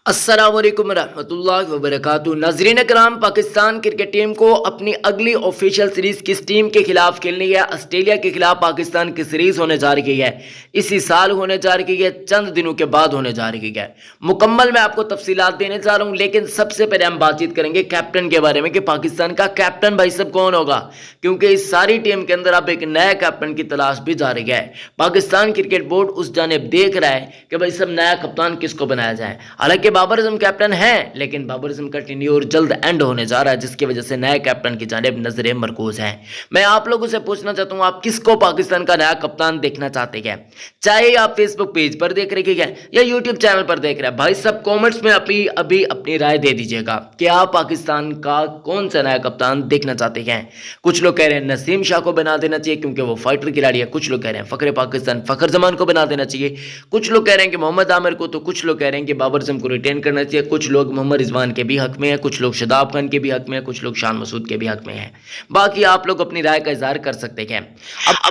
अस्सलाम वालेकुम रहमतुल्लाहि व बरकातुहू। नाज़रीन कराम, पाकिस्तान क्रिकेट टीम को अपनी अगली ऑफिशियल सीरीज़ किस टीम के खिलाफ खेलनी है? ऑस्ट्रेलिया के खिलाफ पाकिस्तान की सीरीज़ होने जा रही है। इसी साल होने जा रही है, चंद दिनों के बाद होने जा रही है। मुकम्मल मैं आपको तफसीलात देने जा रहा हूँ, लेकिन सबसे पहले हम बातचीत करेंगे कैप्टन के बारे में कि पाकिस्तान का कैप्टन भाई साहब कौन होगा, क्योंकि इस सारी टीम के अंदर अब एक नया कैप्टन की तलाश भी जा रही है। पाकिस्तान क्रिकेट बोर्ड उस जानिब देख रहा है कि भाई साहब नया कप्तान किसको बनाया जाए। हालांकि बाबर आजम कैप्टन है, लेकिन बाबर आजम का टेन्योर जल्द एंड होने जा रहा है, जिसकी वजह से नए कैप्टन की जानिब नजरें मरकूज हैं। मैं आप लोगों से पूछना चाहता हूं, आप किसको पाकिस्तान का नया कप्तान देखना चाहते हैं? चाहे आप फेसबुक पेज पर देख रहे हैं या यूट्यूब चैनल पर देख रहे हैं, भाई सब कॉमेंट्स में अभी अभी अपनी राय दे दीजिएगा कि आप पाकिस्तान का कौन सा नया कप्तान देखना चाहते हैं। कुछ लोग कह रहे हैं नसीम शाह को बना देना चाहिए क्योंकि वो फाइटर खिलाड़ी है, कुछ लोग कह रहे हैं फखरे पाकिस्तान फखर जमान को बना देना चाहिए, कुछ लोग कह रहे हैं कि मोहम्मद आमिर को, तो कुछ लोग कह रहे हैं कि बाबर आजम को रिटेन करना चाहिए, कुछ लोग मोहम्मद रिजवान के भी हक में है, कुछ लोग शादाब खान के भी हक में है, कुछ लोग शान मसूद के भी हक में है। बाकी आप लोग अपनी राय का इजहार कर सकते हैं।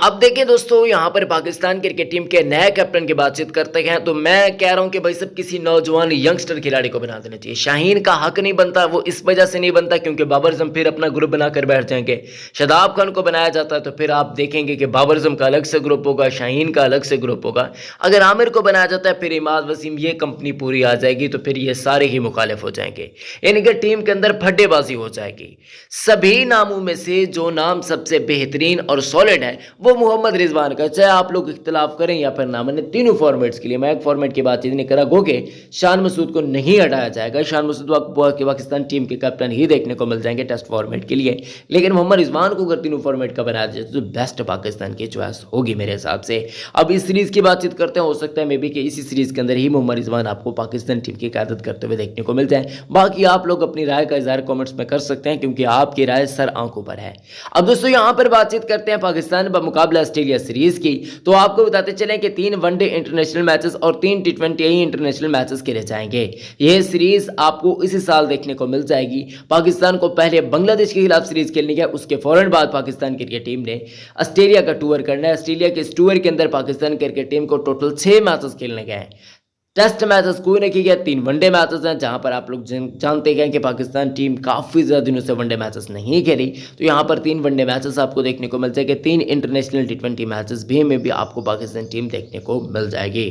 अब देखिए दोस्तों, यहां पर पाकिस्तान क्रिकेट टीम के नए कैप्टन की बातचीत करते हैं तो मैं कह रहा हूं कि भाई सब किसी नौजवान यंगस्टर खिलाड़ी को बना देना चाहिए। शाहीन का हक नहीं बनता, वो इस वजह से नहीं बनता क्योंकि बाबर आजम फिर अपना ग्रुप बनाकर बैठ जाएंगे। शादाब खान को बनाया जाता है तो फिर आप देखेंगे कि बाबर आजम का अलग से ग्रुप होगा, शाहीन का अलग से ग्रुप होगा। अगर आमिर को बनाया जाता है फिर इमाद वसीम, ये कंपनी पूरी आ जाएगी, तो फिर ये सारे ही मुखालिफ हो जाएंगे, यानी कि टीम के अंदर फड्डेबाजी हो जाएगी। सभी नामों में से जो नाम सबसे बेहतरीन और सॉलिड है वो मोहम्मद रिजवान का, चाहे आप लोग इख्तिलाफ करें या फिर ना माने। तीनों फॉर्मेट्स के लिए मैं एक फॉर्मेट की बातचीत नहीं करा गो के शान मसूद को नहीं हटाया जाएगा। शान मसूद पाकिस्तान टीम के कैप्टन ही देखने को मिल जाएंगे टेस्ट फॉर्मेट के लिए, लेकिन मोहम्मद रिजवान को अगर तीनों फॉर्मेट का बनाया जाए तो बेस्ट पाकिस्तान की चॉइस होगी मेरे हिसाब से। अब इस सीरीज की बातचीत करते हैं, हो सकता है मे बी कि इसी सीरीज के अंदर ही मोहम्मद रिजवान आपको पाकिस्तान टीम की क़यादत करते हुए देखने को मिल जाए। बाकी आप लोग अपनी राय का इजहार कमेंट्स में कर सकते हैं क्योंकि आपकी राय सर आंखों पर है। अब दोस्तों यहां पर बातचीत करते हैं पाकिस्तान बमुकाबला ऑस्ट्रेलिया सीरीज की, तो आपको बताते चलें कि 3 वनडे इंटरनेशनल मैचेस और 3 टी20 इंटरनेशनल मैचेस खेले जाएंगे। यह सीरीज आपको इसी साल देखने को मिल जाएगी। पाकिस्तान को पहले बांग्लादेश के खिलाफ सीरीज खेलनी है, उसके फौरन बाद पाकिस्तान क्रिकेट टीम ने ऑस्ट्रेलिया का टूर करना है। ऑस्ट्रेलिया के इस टूर के अंदर पाकिस्तान क्रिकेट टीम को टोटल 6 मैचेस खेलने गए हैं। टेस्ट मैचेस कोई नहीं किए, 3 वनडे मैचेस हैं, जहां पर आप लोग जानते हैं कि पाकिस्तान टीम काफ़ी ज़्यादा दिनों से वनडे मैचेस नहीं खेली, तो यहां पर 3 वनडे मैचेस आपको देखने को मिल जाएंगे। 3 इंटरनेशनल टी20 मैचेस भी आपको पाकिस्तान टीम देखने को मिल जाएगी।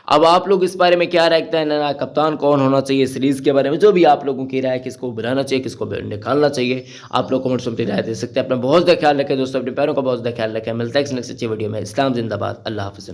अब आप लोग इस बारे में क्या रखते हैं, नया कप्तान कौन होना चाहिए सीरीज़ के बारे में, जो भी आप लोगों की राय, किसको बनाना चाहिए किसको निकालना चाहिए, आप लोग कमेंट्स में अपनी राय दे सकते हैं। अपना बहुत ज़्यादा ख्याल रखें दोस्तों, अपने पैरों का बहुत ज़्यादा ख्याल रखें। मिलता है नेक्स्ट अच्छी वीडियो में। इस्लाम जिंदाबाद, अल्लाह हाफ़िज़।